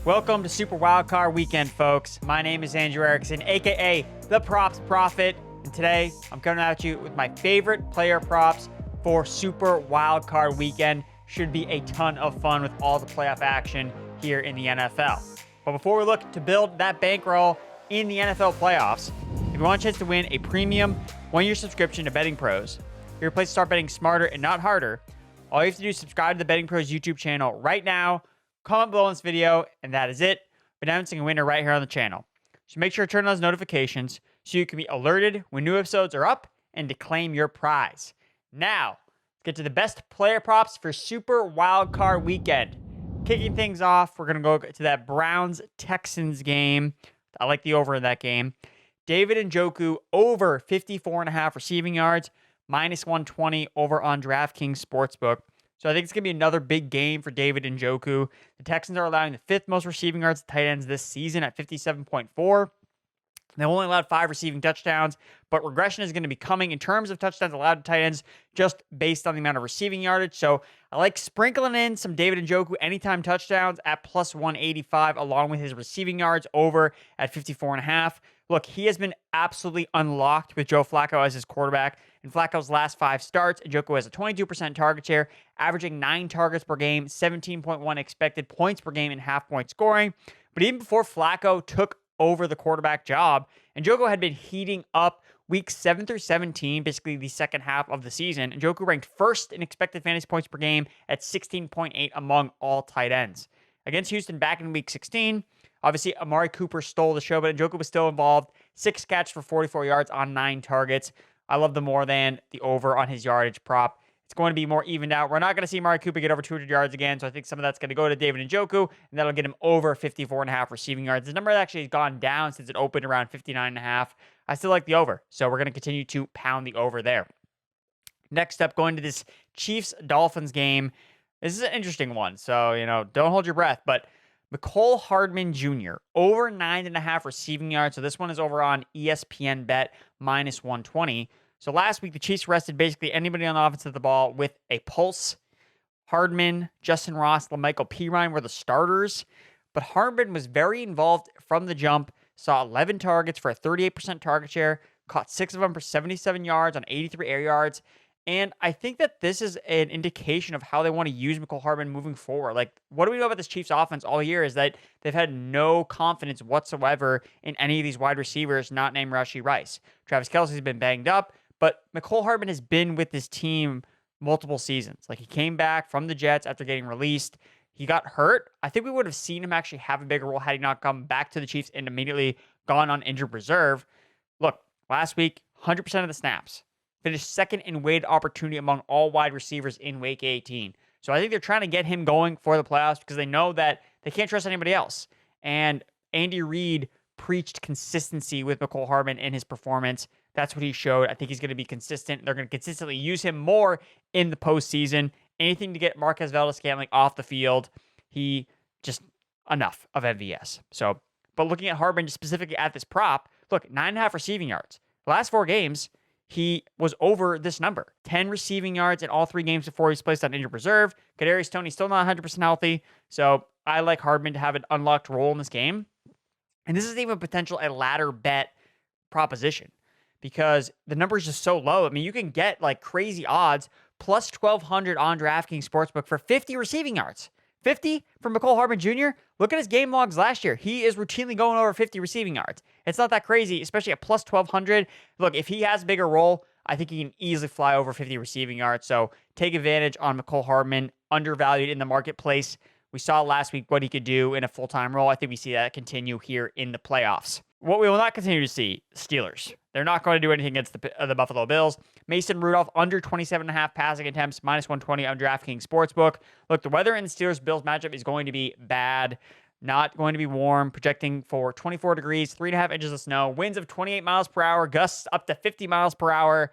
Welcome to Super Wildcard Weekend, folks. My name is Andrew Erickson, aka The Props Prophet, and today I'm coming at you with my favorite player props for Super Wildcard Weekend. Should be a ton of fun with all the playoff action here in the NFL. But before we look to build that bankroll in the NFL playoffs, if you want a chance to win a premium one-year subscription to BettingPros, your place to start betting smarter and not harder, all you have to do is subscribe to the BettingPros YouTube channel right now. Comment below on this video, and that is it. We're announcing a winner right here on the channel. So make sure to turn on those notifications so you can be alerted when new episodes are up and to claim your prize. Now, let's get to the best player props for Super Wildcard Weekend. Kicking things off, we're going to go to that Browns-Texans game. I like the over in that game. David Njoku over 54.5 receiving yards, minus 120 over on DraftKings Sportsbook. So I think it's going to be another big game for David Njoku. The Texans are allowing the fifth most receiving yards to tight ends this season at 57.4. They've only allowed 5 receiving touchdowns, but regression is going to be coming in terms of touchdowns allowed to tight ends just based on the amount of receiving yardage. So I like sprinkling in some David Njoku anytime touchdowns at plus 185 along with his receiving yards over at 54.5. Look, he has been absolutely unlocked with Joe Flacco as his quarterback. In Flacco's last 5 starts, Njoku has a 22% target share, averaging 9 targets per game, 17.1 expected points per game, and half-point scoring. But even before Flacco took over the quarterback job, Njoku had been heating up weeks 7 through 17, basically the second half of the season. Njoku ranked first in expected fantasy points per game at 16.8 among all tight ends. Against Houston back in week 16, obviously Amari Cooper stole the show, but Njoku was still involved. 6 catches for 44 yards on 9 targets. I love the more than the over on his yardage prop. It's going to be more evened out. We're not going to see Amari Cooper get over 200 yards again, so I think some of that's going to go to David Njoku, and that'll get him over 54.5 receiving yards. His number actually has gone down since it opened around 59.5. I still like the over, so we're going to continue to pound the over there. Next up, going to this Chiefs-Dolphins game. This is an interesting one, so, don't hold your breath, but Hardman Jr., over 9.5 receiving yards. So this one is over on ESPN Bet, minus 120. So last week, the Chiefs rested basically anybody on the offense of the ball with a pulse. Hardman, Justin Ross, LaMichael Pirine were the starters. But Hardman was very involved from the jump, saw 11 targets for a 38% target share, caught 6 of them for 77 yards on 83 air yards. And I think that this is an indication of how they want to use Hardman moving forward. Like, what do we know about this Chiefs offense all year is that they've had no confidence whatsoever in any of these wide receivers not named Rashee Rice. Travis Kelce's been banged up, but Hardman has been with this team multiple seasons. Like, he came back from the Jets after getting released. He got hurt. I think we would have seen him actually have a bigger role had he not come back to the Chiefs and immediately gone on injured reserve. Look, last week, 100% of the snaps. Finished second in weighted opportunity among all wide receivers in week 18. So I think they're trying to get him going for the playoffs because they know that they can't trust anybody else. And Andy Reid preached consistency with Hardman in his performance. That's what he showed. I think he's going to be consistent. They're going to consistently use him more in the postseason. Anything to get Marquez Valdes-Scantling off the field. He just enough of MVS. So, but looking at Hardman specifically at this prop, look, 9.5 receiving yards. The last 4 games, he was over this number. 10 receiving yards in all 3 games before he's placed on injured reserve. Kadarius Toney still not 100% healthy. So I like Hardman to have an unlocked role in this game. And this is even potential a ladder bet proposition because the number is just so low. I mean, you can get like crazy odds plus 1,200 on DraftKings Sportsbook for 50 receiving yards. 50 from Hardman Jr. Look at his game logs last year. He is routinely going over 50 receiving yards. It's not that crazy, especially at plus 1,200. Look, if he has a bigger role, I think he can easily fly over 50 receiving yards. So take advantage on Hardman, undervalued in the marketplace. We saw last week what he could do in a full-time role. I think we see that continue here in the playoffs. What we will not continue to see, Steelers. They're not going to do anything against the Buffalo Bills. Mason Rudolph under 27.5 passing attempts, minus 120 on DraftKings Sportsbook. Look, the weather in the Steelers-Bills matchup is going to be bad. Not going to be warm. Projecting for 24 degrees, 3.5 inches of snow. Winds of 28 miles per hour. Gusts up to 50 miles per hour.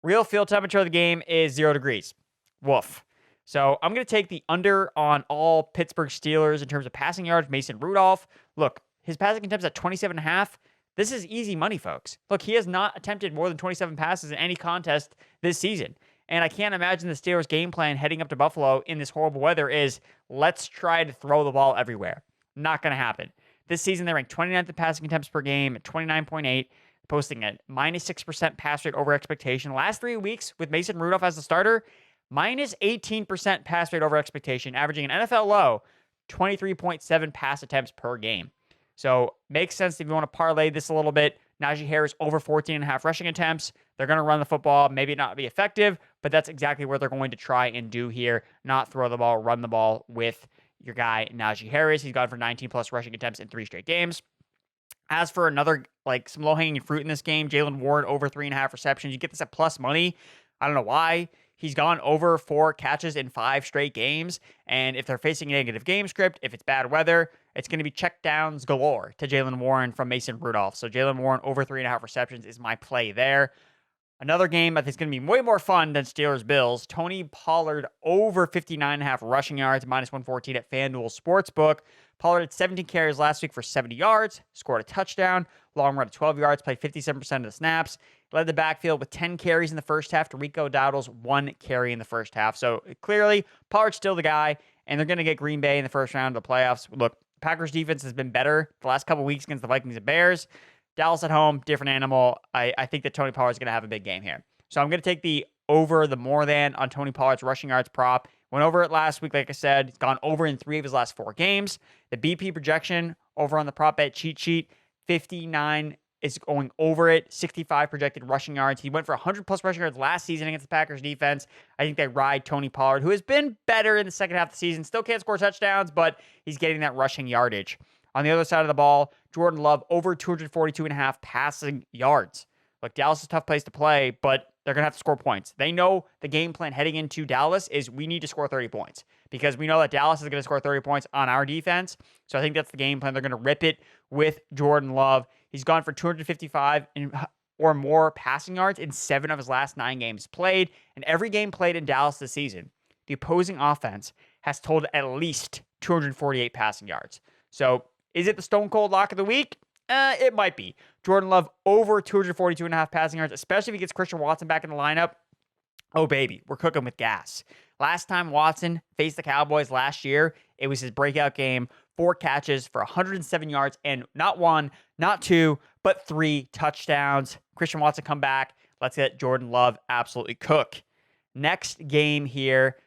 Real field temperature of the game is 0 degrees. Woof. So I'm going to take the under on all Pittsburgh Steelers in terms of passing yards. Mason Rudolph. Look, his passing attempts at 27.5. This is easy money, folks. Look, he has not attempted more than 27 passes in any contest this season. And I can't imagine the Steelers' game plan heading up to Buffalo in this horrible weather is let's try to throw the ball everywhere. Not going to happen. This season, they ranked 29th in passing attempts per game at 29.8, posting a minus 6% pass rate over expectation. Last 3 weeks with Mason Rudolph as the starter, minus 18% pass rate over expectation, averaging an NFL low 23.7 pass attempts per game. So makes sense if you want to parlay this a little bit. Najee Harris over 14.5 rushing attempts. They're going to run the football, maybe not be effective, but that's exactly what they're going to try and do here. Not throw the ball, run the ball with your guy Najee Harris. He's gone for 19 plus rushing attempts in 3 straight games. As for another, some low-hanging fruit in this game, Jaylen Warren over 3.5 receptions. You get this at plus money. I don't know why. He's gone over 4 catches in 5 straight games. And if they're facing a negative game script, if it's bad weather, it's going to be check downs galore to Jaylen Warren from Mason Rudolph. So Jaylen Warren over 3.5 receptions is my play there. Another game I think is going to be way more fun than Steelers-Bills. Tony Pollard over 59.5 rushing yards, minus 114 at FanDuel Sportsbook. Pollard had 17 carries last week for 70 yards, scored a touchdown, long run of 12 yards, played 57% of the snaps, led the backfield with 10 carries in the first half to Rico Dowdle's 1 carry in the first half. So clearly, Pollard's still the guy, and they're going to get Green Bay in the first round of the playoffs. Look, Packers defense has been better the last couple weeks against the Vikings and Bears. Dallas at home, different animal. I think that Tony Pollard's going to have a big game here. So I'm going to take the over, the more than on Tony Pollard's rushing yards prop. Went over it last week, like I said. He's gone over in 3 of his last 4 games. The BP projection over on the prop bet cheat sheet, 59 is going over it. 65 projected rushing yards. He went for 100 plus rushing yards last season against the Packers defense. I think they ride Tony Pollard, who has been better in the second half of the season. Still can't score touchdowns, but he's getting that rushing yardage. On the other side of the ball, Jordan Love over 242.5 passing yards. Look, Dallas is a tough place to play, but they're going to have to score points. They know the game plan heading into Dallas is we need to score 30 points because we know that Dallas is going to score 30 points on our defense. So I think that's the game plan. They're going to rip it with Jordan Love. He's gone for 255 or more passing yards in 7 of his last 9 games played. And every game played in Dallas this season, the opposing offense has totaled at least 248 passing yards. So is it the stone cold lock of the week? It might be. Jordan Love over 242.5 passing yards, especially if he gets Christian Watson back in the lineup. Oh, baby, we're cooking with gas. Last time Watson faced the Cowboys last year, it was his breakout game. 4 catches for 107 yards and not 1, not 2, but 3 touchdowns. Christian Watson come back. Let's get Jordan Love absolutely cook. Next game here,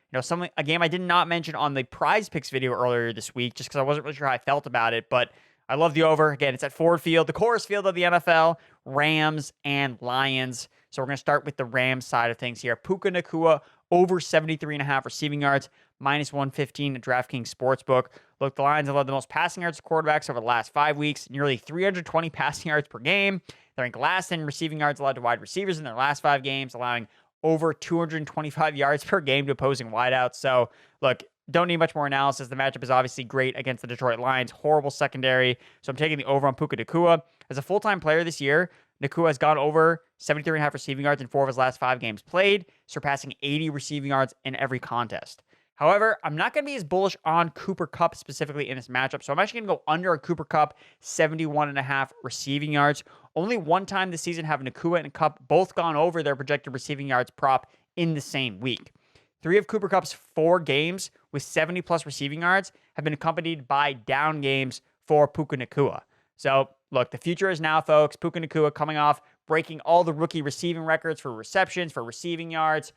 a game I did not mention on the Prize Picks video earlier this week, just because I wasn't really sure how I felt about it, but I love the over. Again, it's at Ford Field, the Coors Field of the NFL, Rams and Lions. So we're going to start with the Rams side of things here. Puka Ngata over 73.5 receiving yards, minus 115 at DraftKings Sportsbook. Look, the Lions have led the most passing yards to quarterbacks over the last 5 weeks, nearly 320 passing yards per game. They're ranked last in receiving yards allowed to wide receivers in their last 5 games, allowing over 225 yards per game to opposing wideouts. So, look, don't need much more analysis. The matchup is obviously great against the Detroit Lions. Horrible secondary. So I'm taking the over on Puka Ngata. As a full-time player this year, Ngata has gone over 73.5 receiving yards in 4 of his last 5 games played, surpassing 80 receiving yards in every contest. However, I'm not going to be as bullish on Cooper Kupp specifically in this matchup, so I'm actually going to go under a Cooper Kupp 71.5 receiving yards. Only one time this season have Ngata and Kupp both gone over their projected receiving yards prop in the same week. 3 of Cooper Kupp's 4 games with 70-plus receiving yards have been accompanied by down games for Puka Ngata. So, look, the future is now, folks. Puka Ngata coming off, breaking all the rookie receiving records for receptions, for receiving yards.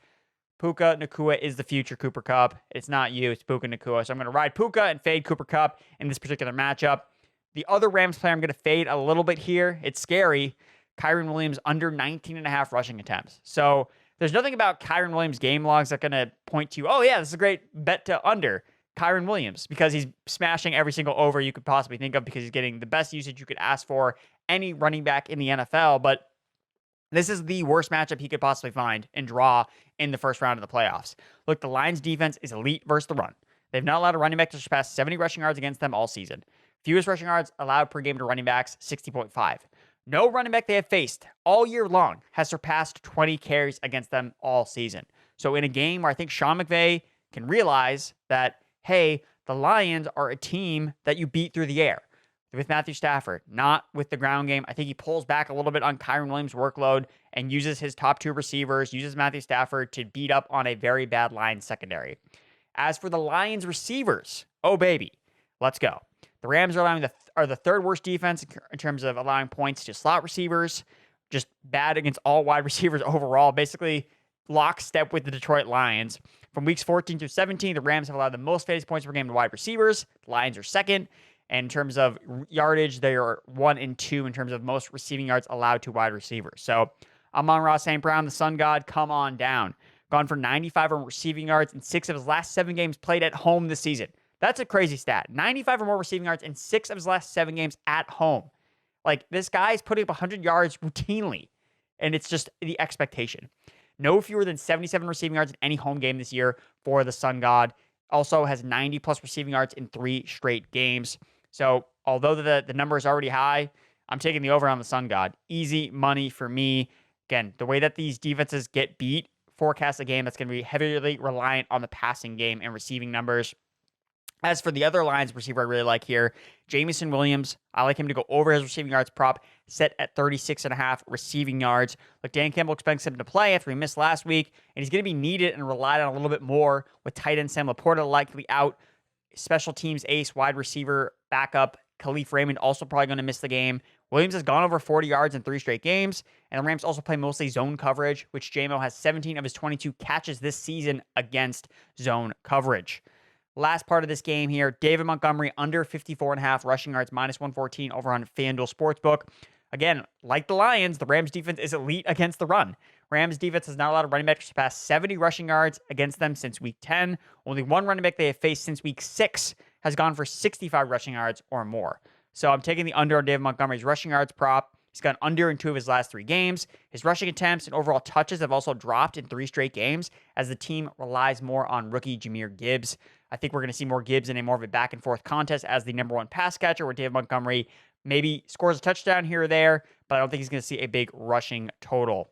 Puka Ngata is the future Cooper Kupp. It's not you, it's Puka Ngata. So I'm going to ride Puka and fade Cooper Kupp in this particular matchup. The other Rams player I'm going to fade a little bit here. It's scary. Kyren Williams under 19.5 rushing attempts. So there's nothing about Kyren Williams' game logs that are going to point to, oh, yeah, this is a great bet to under Kyren Williams because he's smashing every single over you could possibly think of because he's getting the best usage you could ask for any running back in the NFL. But this is the worst matchup he could possibly find and draw in the first round of the playoffs. Look, the Lions' defense is elite versus the run. They've not allowed a running back to surpass 70 rushing yards against them all season. Fewest rushing yards allowed per game to running backs, 60.5. No running back they have faced all year long has surpassed 20 carries against them all season. So in a game where I think Sean McVay can realize that, hey, the Lions are a team that you beat through the air with Matthew Stafford, not with the ground game. I think he pulls back a little bit on Kyren Williams' workload and uses his top 2 receivers, uses Matthew Stafford to beat up on a very bad Lions secondary. As for the Lions receivers, oh baby, let's go. The Rams are the third worst defense in terms of allowing points to slot receivers. Just bad against all wide receivers overall. Basically, lockstep with the Detroit Lions. From weeks 14 through 17, the Rams have allowed the most fantasy points per game to wide receivers. The Lions are second. And in terms of yardage, they are 1 and 2 in terms of most receiving yards allowed to wide receivers. So, Amon-Ra St. Brown, the Sun God, come on down. Gone for 95 or more receiving yards in 6 of his last 7 games played at home this season. That's a crazy stat. 95 or more receiving yards in 6 of his last 7 games at home. Like, this guy is putting up 100 yards routinely, and it's just the expectation. No fewer than 77 receiving yards in any home game this year for the Sun God. Also has 90-plus receiving yards in 3 straight games. So, although the number is already high, I'm taking the over on the Sun God. Easy money for me. Again, the way that these defenses get beat, forecast a game that's going to be heavily reliant on the passing game and receiving numbers. As for the other Lions receiver I really like here, Jameson Williams, I like him to go over his receiving yards prop, set at 36.5 receiving yards. Look, Dan Campbell expects him to play after he missed last week, and he's going to be needed and relied on a little bit more with tight end Sam Laporta likely out. Special teams ace, wide receiver, backup, Khalif Raymond also probably going to miss the game. Williams has gone over 40 yards in 3 straight games, and the Rams also play mostly zone coverage, which JMO has 17 of his 22 catches this season against zone coverage. Last part of this game here, David Montgomery under 54.5 rushing yards, minus 114 over on FanDuel Sportsbook. Again, like the Lions, the Rams defense is elite against the run. Rams defense has not allowed a running back to surpass 70 rushing yards against them since week 10. Only one running back they have faced since week 6 has gone for 65 rushing yards or more. So I'm taking the under on David Montgomery's rushing yards prop. He's gone under in 2 of his last 3 games. His rushing attempts and overall touches have also dropped in 3 straight games as the team relies more on rookie Jahmyr Gibbs. I think we're going to see more Gibbs in a more of a back-and-forth contest as the number 1 pass catcher, where David Montgomery maybe scores a touchdown here or there, but I don't think he's going to see a big rushing total.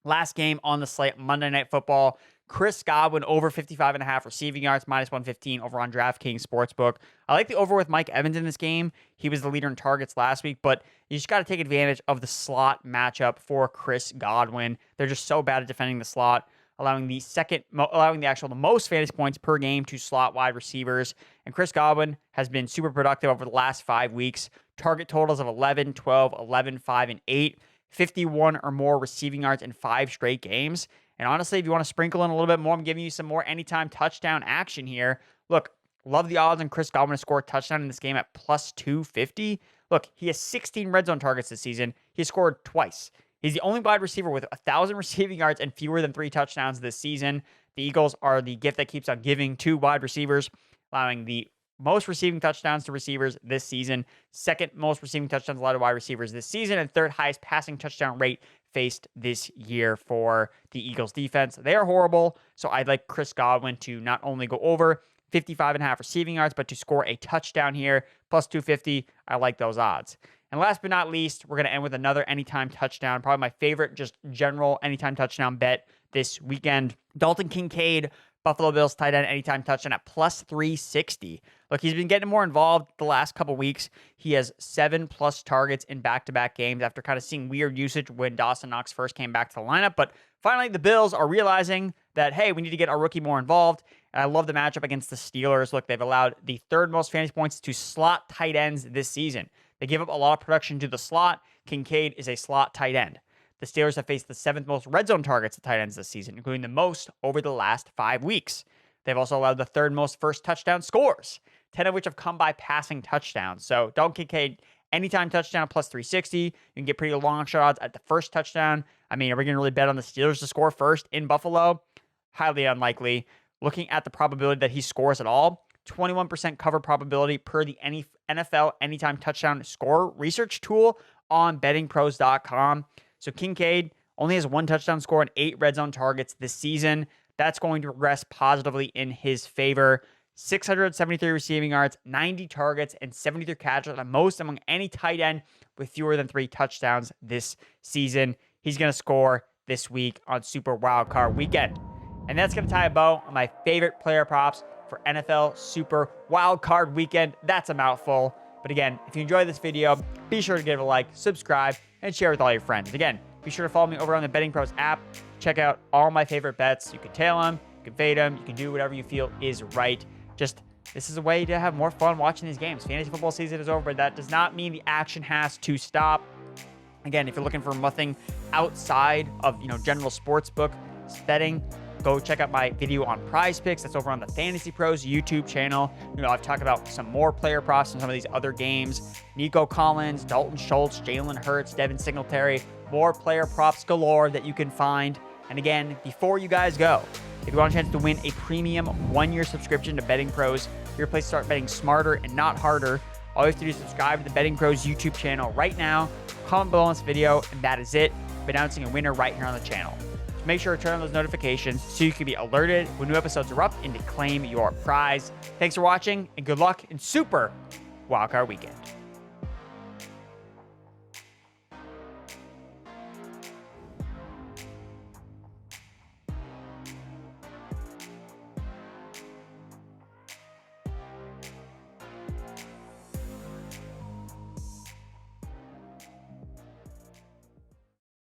Last game on the slate, Monday Night Football. Chris Godwin over 55.5 receiving yards, minus 115 over on DraftKings Sportsbook. I like the over with Mike Evans in this game. He was the leader in targets last week, but you just got to take advantage of the slot matchup for Chris Godwin. They're just so bad at defending the slot, allowing the most fantasy points per game to slot wide receivers. And Chris Godwin has been super productive over the last 5 weeks. Target totals of 11, 12, 11, 5, and 8. 51 or more receiving yards in 5 straight games. And honestly, if you want to sprinkle in a little bit more, I'm giving you some more anytime touchdown action here. Look, love the odds on Chris Godwin to score a touchdown in this game at plus 250. Look, he has 16 red zone targets this season. He scored twice. He's the only wide receiver with 1,000 receiving yards and fewer than 3 touchdowns this season. The Eagles are the gift that keeps on giving to wide receivers, allowing the most receiving touchdowns to receivers this season, 2nd most receiving touchdowns allowed to wide receivers this season, and 3rd highest passing touchdown rate faced this year for the Eagles defense. They are horrible, so I'd like Chris Godwin to not only go over 55.5 receiving yards, but to score a touchdown here, plus 250. I like those odds. And last but not least, we're going to end with another anytime touchdown, probably my favorite just general anytime touchdown bet this weekend. Dalton Cade, Buffalo Bills tight end, anytime touchdown at plus 360. Look, he's been getting more involved the last couple weeks. He has 7+ targets in back-to-back games after kind of seeing weird usage when Dawson Knox first came back to the lineup. But finally, the Bills are realizing that, hey, we need to get our rookie more involved. And I love the matchup against the Steelers. Look, they've allowed the 3rd most fantasy points to slot tight ends this season. They give up a lot of production to the slot. Kincaid is a slot tight end. The Steelers have faced the 7th most red zone targets to tight ends this season, including the most over the last 5 weeks. They've also allowed the 3rd most first touchdown scores, 10 of which have come by passing touchdowns. So Dalton Kincaid, anytime touchdown plus 360. You can get pretty long shot odds at the first touchdown. I mean, are we going to really bet on the Steelers to score first in Buffalo? Highly unlikely. Looking at the probability that he scores at all, 21% cover probability per the NFL anytime touchdown score research tool on bettingpros.com. So Kincaid only has 1 touchdown score and 8 red zone targets this season. That's going to progress positively in his favor. 673 receiving yards, 90 targets, and 73 catches, the most among any tight end with fewer than 3 touchdowns this season. He's going to score this week on Super Wildcard Weekend. And that's going to tie a bow on my favorite player props for NFL Super Wildcard Weekend. That's a mouthful. But again, if you enjoyed this video, be sure to give it a like, subscribe, and share with all your friends. And again, be sure to follow me over on the Betting Pros app. Check out all my favorite bets. You can tail them, you can fade them, you can do whatever you feel is right. Just this is a way to have more fun watching these games. Fantasy football season is over, but that does not mean the action has to stop. Again, if you're looking for nothing outside of, general sportsbook betting, go check out my video on Prize Picks. That's over on the BettingPros YouTube channel. I've talked about some more player props from some of these other games. Nico Collins, Dalton Schultz, Jalen Hurts, Devin Singletary, more player props galore that you can find. And again, before you guys go, if you want a chance to win a premium 1-year subscription to BettingPros, your place to start betting smarter and not harder, all you have to do is subscribe to the BettingPros YouTube channel right now, comment below on this video, and that is it. I'm announcing a winner right here on the channel. So make sure to turn on those notifications so you can be alerted when new episodes are up and to claim your prize. Thanks for watching, and good luck in Super Wildcard Weekend.